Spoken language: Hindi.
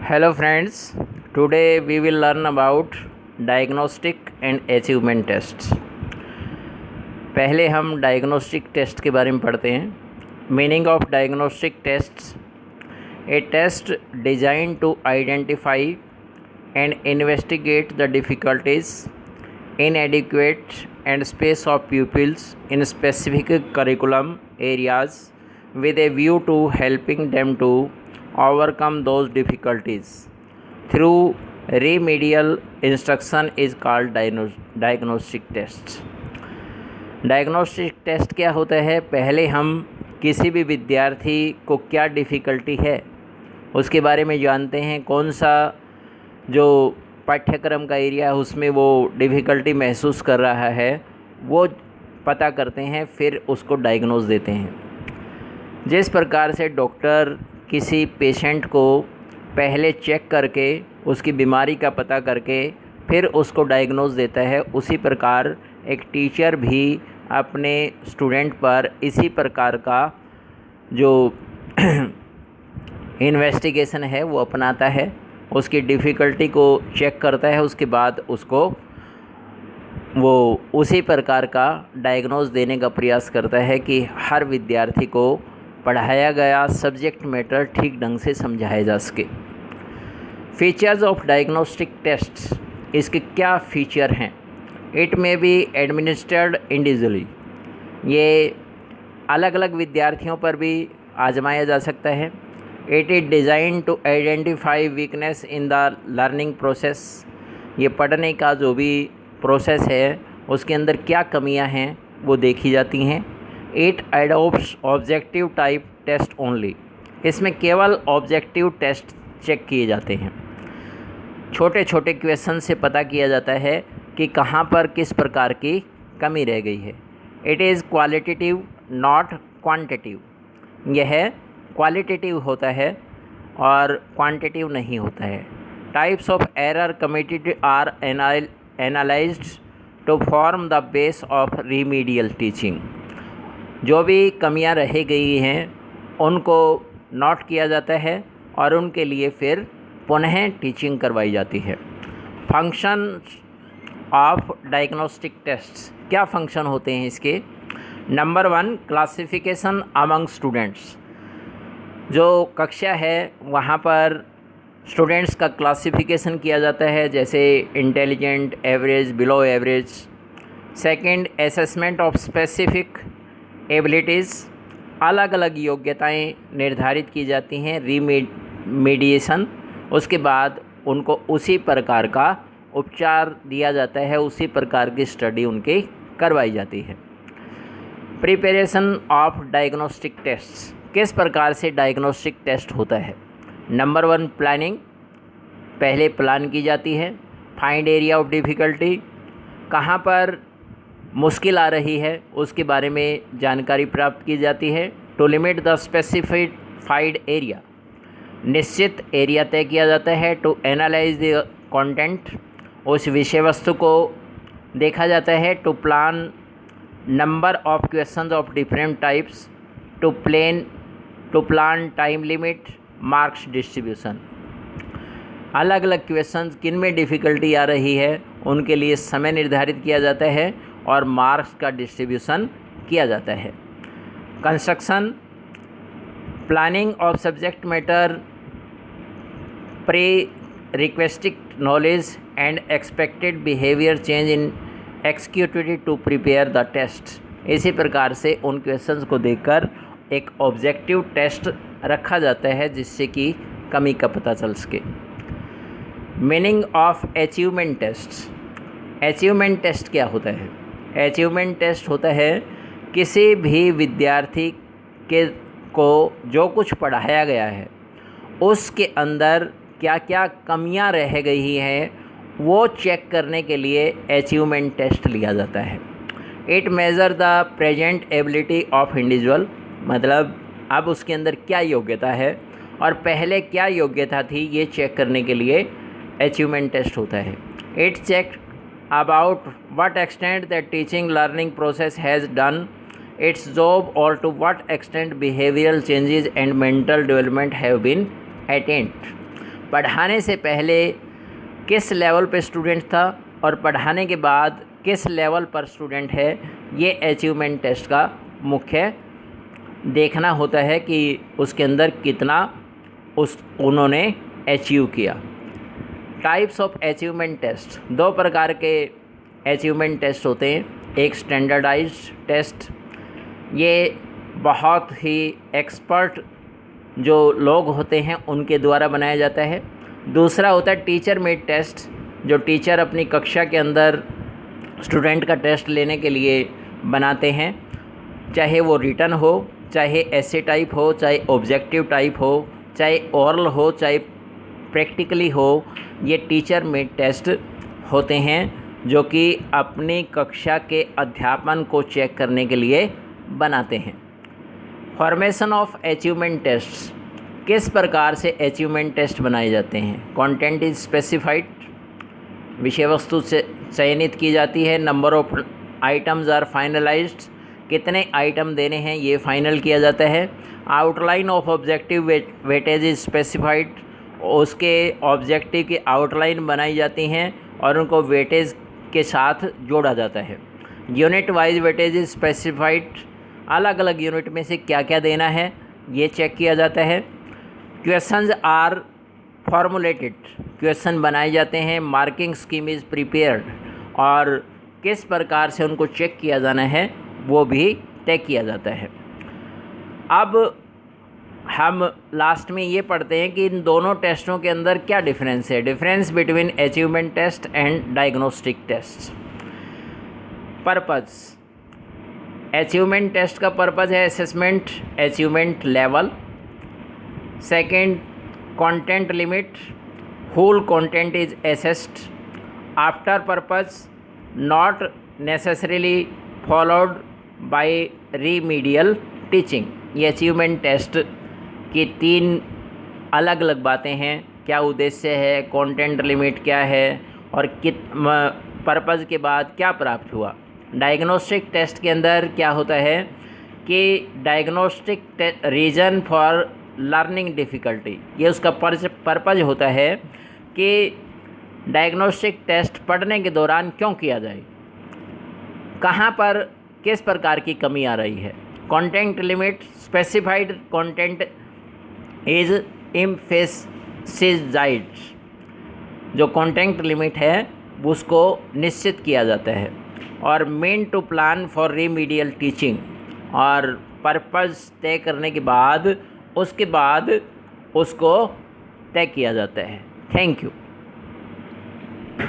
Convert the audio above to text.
Hello friends, today we will learn about diagnostic and achievement tests। पहले हम डायग्नोस्टिक टेस्ट के बारे में पढ़ते हैं। Meaning of diagnostic tests, a test design to identify and investigate the difficulties inadequate and space of pupils in specific curriculum areas with a view to helping them to overcome those difficulties through remedial instruction is called diagnostic tests। Diagnostic test क्या होता है? पहले हम किसी भी विद्यार्थी को क्या डिफ़िकल्टी है उसके बारे में जानते हैं, कौन सा जो पाठ्यक्रम का एरिया है उसमें वो डिफ़िकल्टी महसूस कर रहा है वो पता करते हैं, फिर उसको डायग्नोज देते हैं। जिस प्रकार से डॉक्टर किसी पेशेंट को पहले चेक करके उसकी बीमारी का पता करके फिर उसको डायग्नोज देता है, उसी प्रकार एक टीचर भी अपने स्टूडेंट पर इसी प्रकार का जो इन्वेस्टिगेशन है वो अपनाता है, उसकी डिफ़िकल्टी को चेक करता है, उसके बाद उसको वो उसी प्रकार का डायग्नोज देने का प्रयास करता है कि हर विद्यार्थी को पढ़ाया गया सब्जेक्ट मैटर ठीक ढंग से समझाया जा सके। फीचर्स ऑफ डायग्नोस्टिक टेस्ट्स, इसके क्या फ़ीचर हैं? इट में बी एडमिनिस्ट्रेड इंडिविजुअली, ये अलग अलग विद्यार्थियों पर भी आजमाया जा सकता है। It is design to identify weakness in the learning process, ये पढ़ने का जो भी प्रोसेस है उसके अंदर क्या कमियां हैं वो देखी जाती हैं। It adopts objective type test only, इसमें केवल ऑब्जेक्टिव टेस्ट चेक किए जाते हैं। छोटे छोटे क्वेश्चन से पता किया जाता है कि कहाँ पर किस प्रकार की कमी रह गई है। It is qualitative not quantitative, यह क्वालिटेटिव होता है और क्वांटिटेटिव नहीं होता है। Types of error committed are analysed to form the base of remedial teaching, जो भी कमियां रह गई हैं उनको नोट किया जाता है और उनके लिए फिर पुनः टीचिंग करवाई जाती है। फंक्शन ऑफ डायग्नोस्टिक टेस्ट्स, क्या फंक्शन होते हैं इसके? नंबर 1, क्लासिफिकेशन अमंग स्टूडेंट्स, जो कक्षा है वहाँ पर स्टूडेंट्स का क्लासिफिकेशन किया जाता है, जैसे intelligent, average, below average. Second, assessment of specific abilities, अलग अलग योग्यताएं निर्धारित की जाती हैं। रीमेडिएशन, उसके बाद उनको उसी प्रकार का उपचार दिया जाता है, उसी प्रकार की स्टडी उनकी करवाई जाती है। प्रिपरेशन ऑफ डायग्नोस्टिक टेस्ट्स, किस प्रकार से डायग्नोस्टिक टेस्ट होता है? नंबर 1, प्लानिंग, पहले प्लान की जाती है। फाइंड एरिया ऑफ डिफ़िकल्टी, कहाँ पर मुश्किल आ रही है उसके बारे में जानकारी प्राप्त की जाती है। To limit the specified area, निश्चित एरिया तय किया जाता है। टू एनालाइज द कंटेंट, उस विषय वस्तु को देखा जाता है। To plan number of questions of different types, to plan time limit, marks distribution, अलग अलग क्वेश्चंस किन में डिफ़िकल्टी आ रही है उनके लिए समय निर्धारित किया जाता है और मार्क्स का डिस्ट्रीब्यूशन किया जाता है। Construction, planning of subject matter, prerequisite knowledge and expected behaviour change in executive to prepare the test, इसी प्रकार से उन क्वेश्चंस को देखकर एक ऑब्जेक्टिव टेस्ट रखा जाता है जिससे कि कमी का पता चल सके। Meaning of achievement test, achievement test क्या होता है? अचीवमेंट टेस्ट होता है किसी भी विद्यार्थी को जो कुछ पढ़ाया गया है उसके अंदर क्या क्या कमियां रह गई हैं वो चेक करने के लिए अचीवमेंट टेस्ट लिया जाता है। It measure the present ability of individual, मतलब अब उसके अंदर क्या योग्यता है और पहले क्या योग्यता थी ये चेक करने के लिए अचीवमेंट टेस्ट होता है। It check about what extent the teaching learning process has done its job और to what extent behavioural changes and mental development have been attained, पढ़ाने से पहले किस लेवल पे स्टूडेंट था और पढ़ाने के बाद किस लेवल पर स्टूडेंट है, ये अचीवमेंट टेस्ट का मुख्य देखना होता है कि उसके अंदर कितना उन्होंने अचीव किया। टाइप्स ऑफ अचीवमेंट टेस्ट, 2 प्रकार के अचीवमेंट टेस्ट होते हैं। एक स्टैंडर्डाइज्ड टेस्ट, ये बहुत ही एक्सपर्ट जो लोग होते हैं उनके द्वारा बनाया जाता है। दूसरा होता है टीचर मेड टेस्ट, जो टीचर अपनी कक्षा के अंदर स्टूडेंट का टेस्ट लेने के लिए बनाते हैं, चाहे वो रिटन हो, चाहे ऐसे टाइप हो, चाहे ऑब्जेक्टिव टाइप हो, चाहे ओरल हो, चाहे प्रैक्टिकली हो। ये टीचर मेड टेस्ट होते हैं जो कि अपनी कक्षा के अध्यापन को चेक करने के लिए बनाते हैं। फॉर्मेशन ऑफ अचीवमेंट टेस्ट, किस प्रकार से अचीवमेंट टेस्ट बनाए जाते हैं। कंटेंट इज स्पेसिफाइड, विषय वस्तु से चयनित की जाती है। Number of items are finalised, कितने आइटम देने हैं ये फाइनल किया जाता है। Outline of objective weightage is specified, उसके ऑब्जेक्टिव की आउटलाइन बनाई जाती हैं और उनको वेटेज के साथ जोड़ा जाता है। Unit wise weightage is specified, अलग अलग यूनिट में से क्या क्या देना है ये चेक किया जाता है। क्वेश्चंस आर फॉर्मुलेटेड, क्वेश्चन बनाए जाते हैं। मार्किंग स्कीम इज़ प्रिपेयर्ड, और किस प्रकार से उनको चेक किया जाना है वो भी तय किया जाता है। अब हम लास्ट में ये पढ़ते हैं कि इन दोनों टेस्टों के अंदर क्या डिफरेंस है। Difference between achievement test and diagnostic test. Purpose, achievement test का पर्पज़ है assessment achievement level. Second, content limit, whole content is assessed. After purpose, not necessarily followed by remedial teaching. ये अचीवमेंट टेस्ट की 3 अलग अलग बातें हैं। क्या उद्देश्य है, कंटेंट लिमिट क्या है, और पर्पज़ के बाद क्या प्राप्त हुआ। डायग्नोस्टिक टेस्ट के अंदर क्या होता है कि diagnostic reason for learning difficulty, ये उसका पर्पज़ होता है कि डायग्नोस्टिक टेस्ट पढ़ने के दौरान क्यों किया जाए, कहाँ पर किस प्रकार की कमी आ रही है। Content limit, specified content is emphasised, जो कंटेंट लिमिट है उसको निश्चित किया जाता है। और main to plan for remedial teaching, और पर्पज़ तय करने के बाद उसके बाद उसको तय किया जाता है। Thank you.